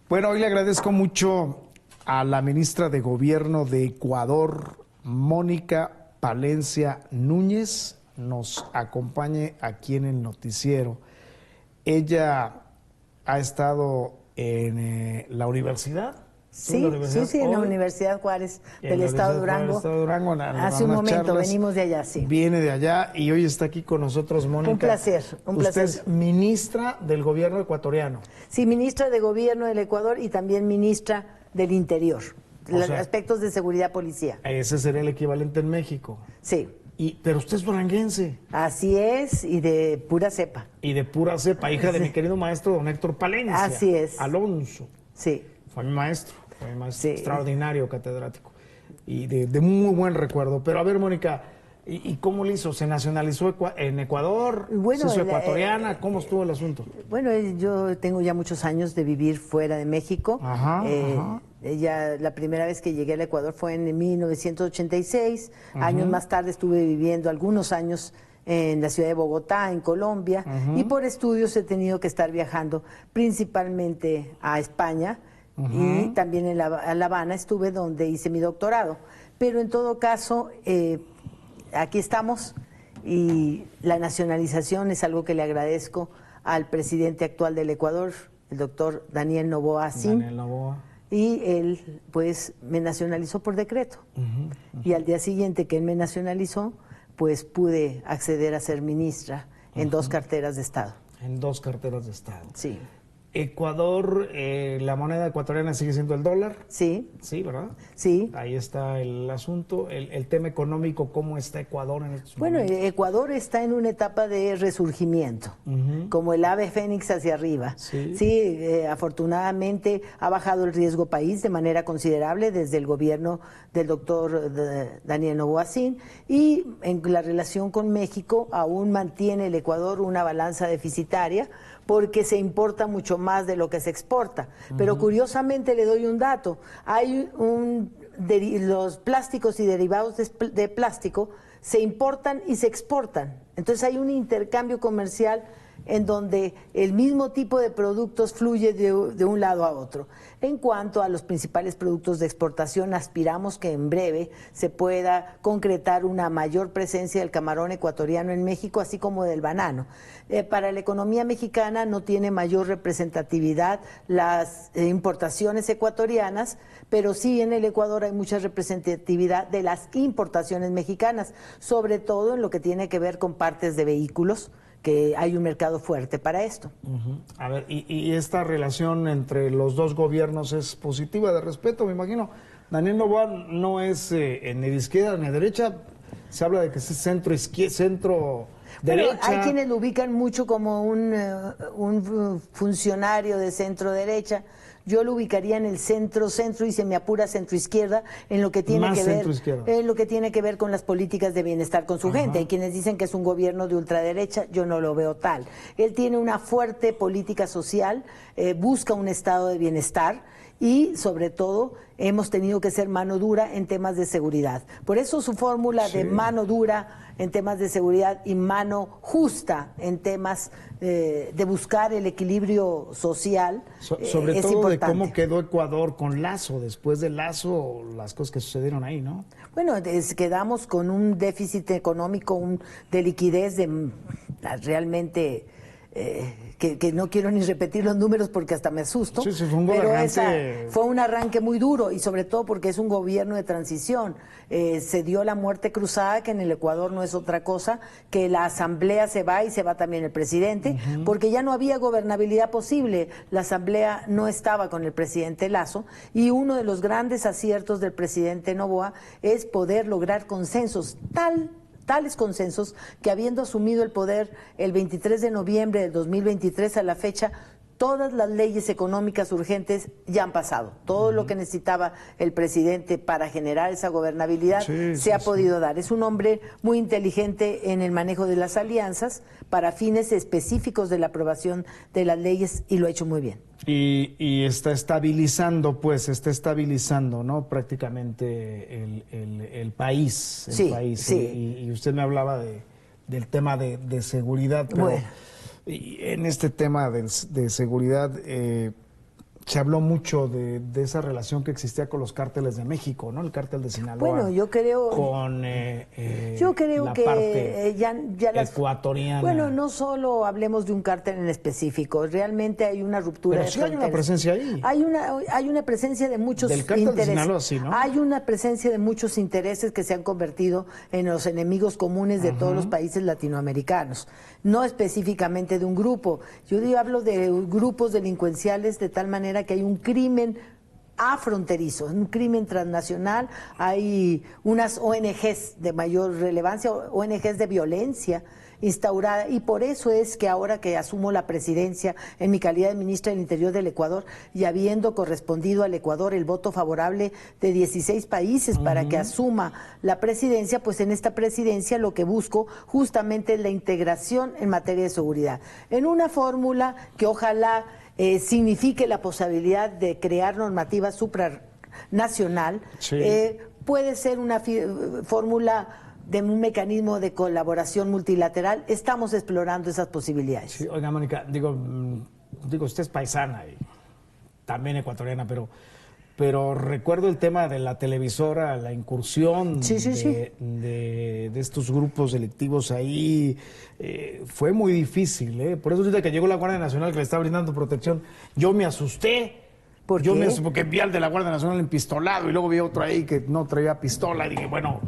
Bueno, hoy le agradezco mucho a la ministra de Gobierno de Ecuador, Mónica Palencia Núñez, nos acompañe aquí en el noticiero. Ella ha estado en la universidad. Sí, en la Universidad Juárez del Estado de Durango. Hace un momento venimos de allá, sí. Viene de allá y hoy está aquí con nosotros, Mónica. Un placer, un placer. Usted es ministra del gobierno ecuatoriano. Sí, ministra de Gobierno del Ecuador y también ministra del Interior, los aspectos de seguridad policía. Ese sería el equivalente en México. Sí. Pero usted es duranguense. Así es, y de pura cepa. Y de pura cepa, hija de mi querido maestro don Héctor Palencia. Así es. Alonso. Sí. Fue mi maestro sí. Extraordinario, catedrático. Y de muy buen recuerdo. Pero a ver, Mónica, ¿y cómo le hizo? ¿Se nacionalizó en Ecuador? Bueno, ¿Se hizo ecuatoriana? ¿Cómo estuvo el asunto? Bueno, yo tengo ya muchos años de vivir fuera de México. Ajá. La primera vez que llegué al Ecuador fue en 1986. Años más tarde estuve viviendo algunos años en la ciudad de Bogotá, en Colombia, y por estudios he tenido que estar viajando principalmente a España, y también en La Habana estuve donde hice mi doctorado. Pero en todo caso, aquí estamos, y la nacionalización es algo que le agradezco al presidente actual del Ecuador, el doctor Daniel Noboa Asín. Y él, pues, me nacionalizó por decreto. Y al día siguiente que él me nacionalizó, pues pude acceder a ser ministra en 2 carteras de Estado. En 2 carteras de Estado. Sí. Ecuador, la moneda ecuatoriana sigue siendo el dólar. Sí. Sí, ¿verdad? Sí. Ahí está el asunto. El tema económico, ¿cómo está Ecuador en estos momentos? Bueno, Ecuador está en una etapa de resurgimiento, como el ave fénix hacia arriba. Sí, afortunadamente ha bajado el riesgo país de manera considerable desde el gobierno del doctor Daniel Noboa Asín, y en la relación con México aún mantiene el Ecuador una balanza deficitaria, porque se importa mucho más de lo que se exporta. Pero curiosamente le doy un dato, hay los plásticos y derivados de plástico se importan y se exportan. Entonces hay un intercambio comercial en donde el mismo tipo de productos fluye de un lado a otro. En cuanto a los principales productos de exportación, aspiramos que en breve se pueda concretar una mayor presencia del camarón ecuatoriano en México, así como del banano. Para la economía mexicana no tiene mayor representatividad las importaciones ecuatorianas, pero sí en el Ecuador hay mucha representatividad de las importaciones mexicanas, sobre todo en lo que tiene que ver con partes de vehículos, que hay un mercado fuerte para esto. A ver, y esta relación entre los dos gobiernos es positiva, de respeto, me imagino. Daniel Noboa no es ni de izquierda ni de derecha, se habla de que es centro derecha. Hay quienes lo ubican mucho como un funcionario de centro derecha. Yo lo ubicaría en el centro y se me apura centro-izquierda en lo que tiene que ver con las políticas de bienestar con su gente. Hay quienes dicen que es un gobierno de ultraderecha, yo no lo veo tal. Él tiene una fuerte política social, busca un estado de bienestar, y sobre todo hemos tenido que ser mano dura en temas de seguridad. Por eso su fórmula de mano dura en temas de seguridad y mano justa en temas de buscar el equilibrio social sobre es todo importante. De cómo quedó Ecuador con Lazo, después de Lazo, las cosas que sucedieron ahí, ¿no? Bueno, quedamos con un déficit económico de liquidez realmente... que no quiero ni repetir los números porque hasta me asusto, pero fue un arranque muy duro, y sobre todo porque es un gobierno de transición. Se dio la muerte cruzada, que en el Ecuador no es otra cosa que la asamblea se va y se va también el presidente, porque ya no había gobernabilidad posible. La asamblea no estaba con el presidente Lazo, y uno de los grandes aciertos del presidente Noboa es poder lograr consensos tales consensos que, habiendo asumido el poder el 23 de noviembre del 2023 a la fecha, todas las leyes económicas urgentes ya han pasado. Todo lo que necesitaba el presidente para generar esa gobernabilidad se ha podido dar. Es un hombre muy inteligente en el manejo de las alianzas para fines específicos de la aprobación de las leyes, y lo ha hecho muy bien. Y está estabilizando, ¿no? Prácticamente el país. Y usted me hablaba del tema de seguridad, pero en este tema de seguridad, se habló mucho de esa relación que existía con los cárteles de México, ¿no? El cártel de Sinaloa. Bueno, yo creo... Con la parte ya ecuatoriana. Bueno, no solo hablemos de un cártel en específico, realmente hay una ruptura Pero sí hay una presencia ahí. Hay una presencia de muchos del cártel intereses. De Sinaloa, sí, ¿no? Hay una presencia de muchos intereses que se han convertido en los enemigos comunes de todos los países latinoamericanos. No específicamente de un grupo. Yo hablo de grupos delincuenciales de tal manera que hay un crimen afronterizo, un crimen transnacional, hay unas ONGs de mayor relevancia, ONGs de violencia instaurada, y por eso es que ahora que asumo la presidencia en mi calidad de ministra del Interior del Ecuador y habiendo correspondido al Ecuador el voto favorable de 16 países para que asuma la presidencia, pues en esta presidencia lo que busco justamente es la integración en materia de seguridad, en una fórmula que ojalá signifique la posibilidad de crear normativa supranacional. Sí. Puede ser una fórmula de un mecanismo de colaboración multilateral. Estamos explorando esas posibilidades. Sí, oiga, Mónica, digo, usted es paisana y también ecuatoriana, pero recuerdo el tema de la televisora, la incursión de estos grupos delictivos ahí, fue muy difícil, ¿eh? Por eso ahorita que llegó la Guardia Nacional que le está brindando protección, yo me asusté. ¿Por qué? Porque vi al de la Guardia Nacional empistolado y luego vi otro ahí que no traía pistola y dije, bueno,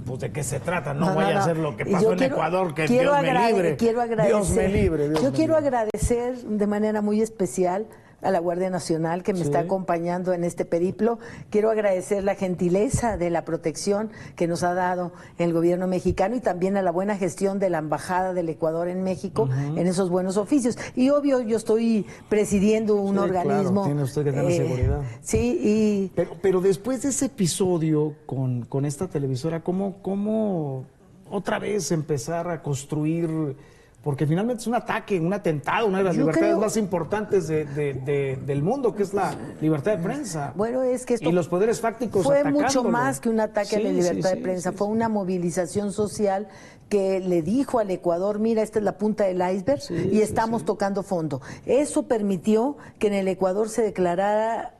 pues de qué se trata, no vaya a ser lo que pasó en Ecuador, que Dios me libre. Dios me libre. Yo quiero agradecer de manera muy especial a la Guardia Nacional que me está acompañando en este periplo. Quiero agradecer la gentileza de la protección que nos ha dado el gobierno mexicano y también a la buena gestión de la Embajada del Ecuador en México en esos buenos oficios. Y obvio, yo estoy presidiendo un organismo. Claro, tiene usted que tener seguridad. Sí, pero después de ese episodio con esta televisora, ¿cómo otra vez empezar a construir? Porque finalmente es un ataque, un atentado, una de las libertades más importantes del mundo, que es la libertad de prensa. Bueno, es que esto y los poderes fácticos fue mucho más que un ataque a la libertad de prensa, fue una movilización social que le dijo al Ecuador, mira, esta es la punta del iceberg y estamos tocando fondo. Eso permitió que en el Ecuador se declarara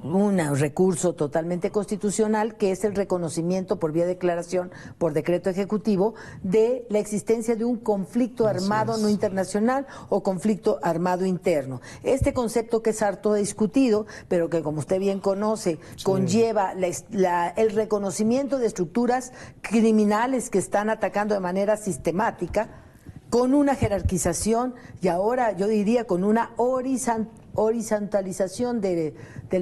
un recurso totalmente constitucional, que es el reconocimiento por vía de declaración, por decreto ejecutivo, de la existencia de un conflicto armado no internacional o conflicto armado interno. Este concepto que es harto discutido, pero que como usted bien conoce, conlleva el reconocimiento de estructuras criminales que están atacando de manera sistemática, con una jerarquización y ahora yo diría con una horizontalización del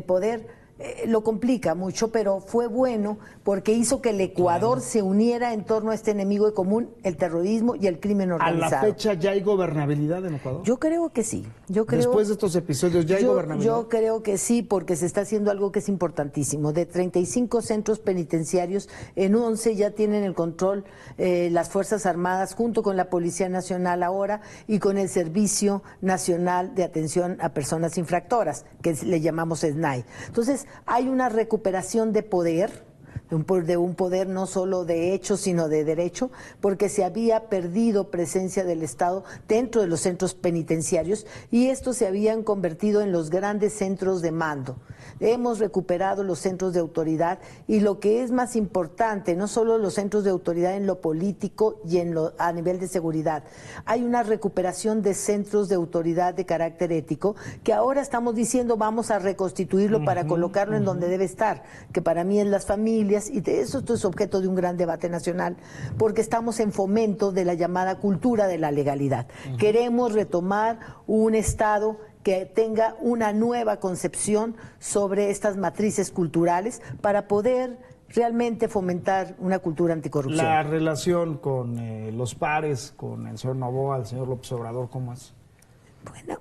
poder. Lo complica mucho, pero fue bueno porque hizo que el Ecuador se uniera en torno a este enemigo de común, el terrorismo y el crimen organizado. ¿A la fecha ya hay gobernabilidad en Ecuador? Yo creo que sí. Después de estos episodios, ¿ya hay gobernabilidad? Yo creo que sí, porque se está haciendo algo que es importantísimo. De 35 centros penitenciarios, en 11 ya tienen el control las Fuerzas Armadas, junto con la Policía Nacional ahora y con el Servicio Nacional de Atención a Personas Infractoras, que le llamamos SNAI. Entonces, hay una recuperación de poder, de un poder no solo de hecho, sino de derecho, porque se había perdido presencia del Estado dentro de los centros penitenciarios y estos se habían convertido en los grandes centros de mando. Hemos recuperado los centros de autoridad y lo que es más importante, no solo los centros de autoridad en lo político y a nivel de seguridad, hay una recuperación de centros de autoridad de carácter ético que ahora estamos diciendo vamos a reconstituirlo para colocarlo en donde debe estar, que para mí es las familias, y de eso esto es objeto de un gran debate nacional, porque estamos en fomento de la llamada cultura de la legalidad. Queremos retomar un Estado que tenga una nueva concepción sobre estas matrices culturales para poder realmente fomentar una cultura anticorrupción. La relación con los pares, con el señor Noboa, el señor López Obrador, ¿cómo es?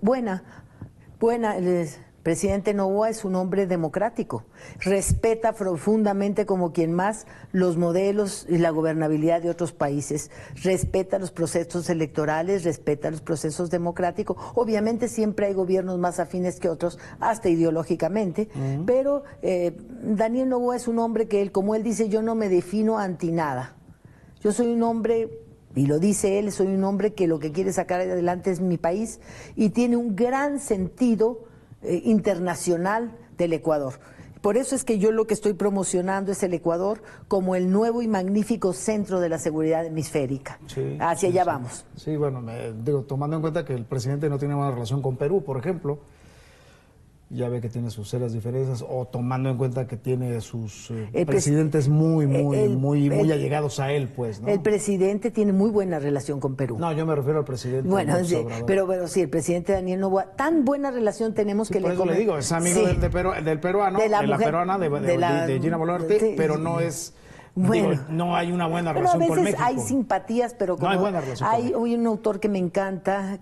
Buena. El presidente Noboa es un hombre democrático, respeta profundamente como quien más los modelos y la gobernabilidad de otros países, respeta los procesos electorales, respeta los procesos democráticos. Obviamente siempre hay gobiernos más afines que otros, hasta ideológicamente, pero Daniel Noboa es un hombre que él, como él dice, yo no me defino anti nada. Yo soy un hombre, y lo dice él, soy un hombre que lo que quiere sacar adelante es mi país y tiene un gran sentido internacional del Ecuador. Por eso es que yo lo que estoy promocionando es el Ecuador como el nuevo y magnífico centro de la seguridad hemisférica. Sí, Hacia allá vamos. Sí, bueno, digo, tomando en cuenta que el presidente no tiene buena relación con Perú, por ejemplo, ya ve que tiene sus serias diferencias, o tomando en cuenta que tiene sus presidentes muy allegados a él, pues, ¿no? El presidente tiene muy buena relación con Perú. No, yo me refiero al presidente. Bueno, sí, pero sí, el presidente Daniel Noboa, tan buena relación tenemos sí, que por le eso le digo, es amigo del peruano, de la peruana, de Gina Boluarte, pero no es... Bueno, digo, no hay una buena relación con México. A veces hay simpatías, pero como no hay buena relación hay un autor que me encanta,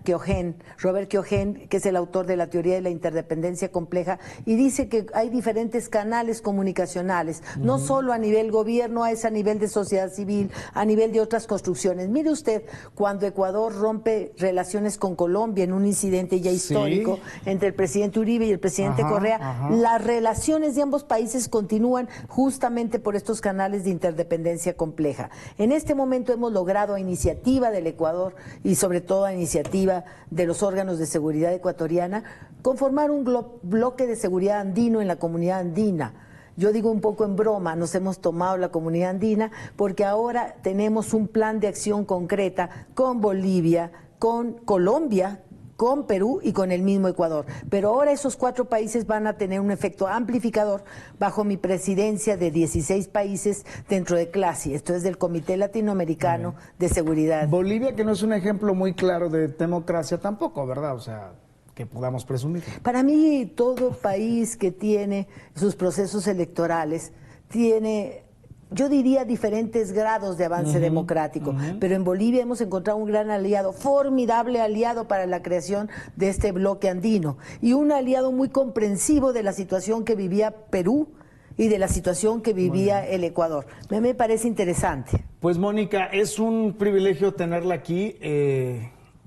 Robert Keohane, que es el autor de la teoría de la interdependencia compleja, y dice que hay diferentes canales comunicacionales, no solo a nivel gobierno, es a nivel de sociedad civil, a nivel de otras construcciones. Mire usted, cuando Ecuador rompe relaciones con Colombia en un incidente ya histórico entre el presidente Uribe y el presidente Correa, las relaciones de ambos países continúan justamente por estos canales de interdependencia compleja. En este momento hemos logrado, a iniciativa del Ecuador y sobre todo a iniciativa de los órganos de seguridad ecuatoriana, conformar un bloque de seguridad andino en la comunidad andina. Yo digo un poco en broma, nos hemos tomado la comunidad andina porque ahora tenemos un plan de acción concreta con Bolivia, con Colombia, con Perú y con el mismo Ecuador. Pero ahora esos 4 países van a tener un efecto amplificador bajo mi presidencia de 16 países dentro de CLASI, esto es del Comité Latinoamericano de Seguridad. Bolivia, que no es un ejemplo muy claro de democracia tampoco, ¿verdad? O sea, que podamos presumir. Para mí, todo país que tiene sus procesos electorales tiene, yo diría, diferentes grados de avance democrático, pero en Bolivia hemos encontrado un gran aliado, formidable aliado para la creación de este bloque andino y un aliado muy comprensivo de la situación que vivía Perú y de la situación que vivía el Ecuador. Me parece interesante. Pues Mónica, es un privilegio tenerla aquí,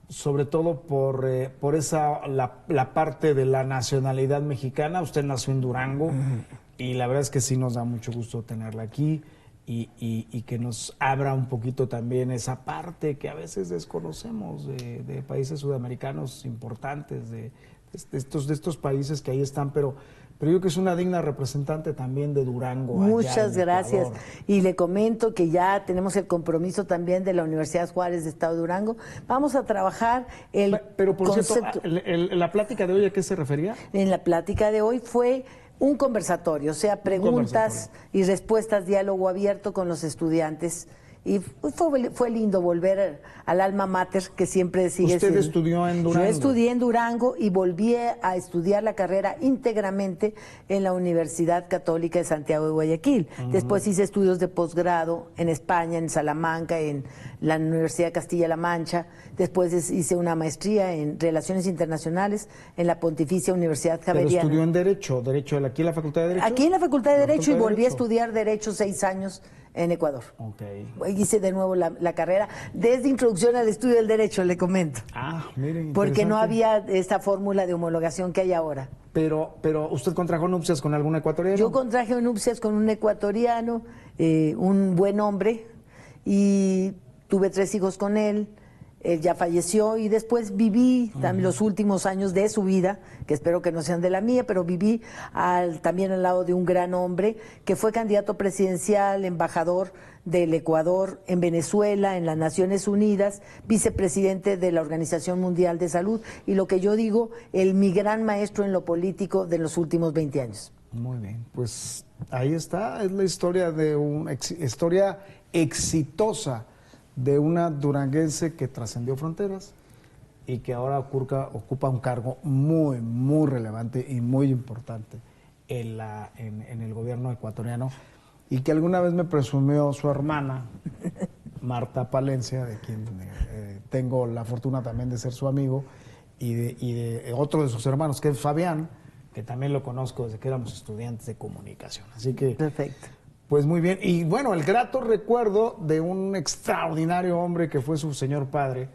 sobre todo por la parte de la nacionalidad mexicana. Usted nació en Durango. Y la verdad es que sí nos da mucho gusto tenerla aquí y que nos abra un poquito también esa parte que a veces desconocemos de países sudamericanos importantes, de estos países que ahí están, pero yo creo que es una digna representante también de Durango. Muchas gracias. Y le comento que ya tenemos el compromiso también de la Universidad Juárez de Estado de Durango. Vamos a trabajar Pero por cierto, ¿la plática de hoy a qué se refería? En la plática de hoy fue un conversatorio, o sea, preguntas y respuestas, diálogo abierto con los estudiantes. Y fue lindo volver al alma mater que siempre sigue. ¿Usted estudió en Durango? Yo estudié en Durango y volví a estudiar la carrera íntegramente en la Universidad Católica de Santiago de Guayaquil. Después hice estudios de posgrado en España, en Salamanca, en la Universidad de Castilla-La Mancha. Después hice una maestría en Relaciones Internacionales en la Pontificia Universidad Javeriana. ¿Pero estudió en Derecho aquí en la Facultad de Derecho? Aquí en la Facultad de Derecho y volví a estudiar Derecho 6 años en Ecuador. Hice de nuevo la carrera desde introducción al estudio del derecho, le comento. Miren, porque no había esta fórmula de homologación que hay ahora. Pero ¿usted contrajo nupcias con algún ecuatoriano? Yo contraje nupcias con un ecuatoriano, un buen hombre, y tuve 3 hijos con él. Él ya falleció y después viví también los últimos años de su vida, que espero que no sean de la mía, pero viví también al lado de un gran hombre que fue candidato presidencial, embajador del Ecuador en Venezuela, en las Naciones Unidas, vicepresidente de la Organización Mundial de Salud y lo que yo digo, mi gran maestro en lo político de los últimos 20 años. Muy bien, pues ahí está, es la historia de una historia exitosa de una duranguense que trascendió fronteras y que ahora ocupa un cargo muy, muy relevante y muy importante en el gobierno ecuatoriano y que alguna vez me presumió su hermana, Marta Palencia, de quien tengo la fortuna también de ser su amigo, y de otro de sus hermanos, que es Fabián, que también lo conozco desde que éramos estudiantes de comunicación. Así que... Perfecto. Pues muy bien, y bueno, el grato recuerdo de un extraordinario hombre que fue su señor padre,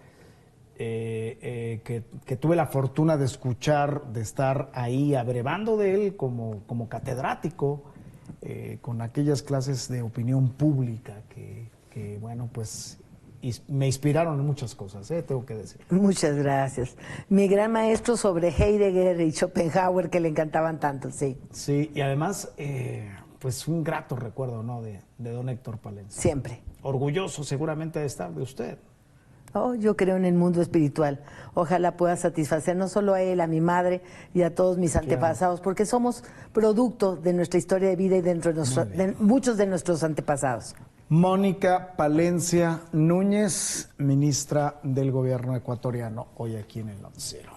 que tuve la fortuna de escuchar, de estar ahí abrevando de él como catedrático, con aquellas clases de opinión pública que bueno, pues me inspiraron en muchas cosas, tengo que decir. Muchas gracias. Mi gran maestro sobre Heidegger y Schopenhauer, que le encantaban tanto, sí. Sí, y además, pues un grato recuerdo, ¿no? De don Héctor Palencia. Siempre. Orgulloso seguramente de estar de usted. Oh, yo creo en el mundo espiritual. Ojalá pueda satisfacer no solo a él, a mi madre y a todos mis antepasados, porque somos producto de nuestra historia de vida y de muchos de nuestros antepasados. Mónica Palencia Núñez, ministra del Gobierno ecuatoriano, hoy aquí en el noticiero.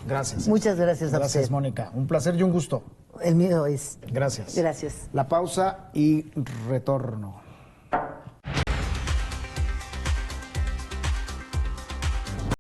Gracias. Muchas gracias a usted. Gracias, Mónica. Un placer y un gusto. El mío es. Gracias. Gracias. La pausa y retorno.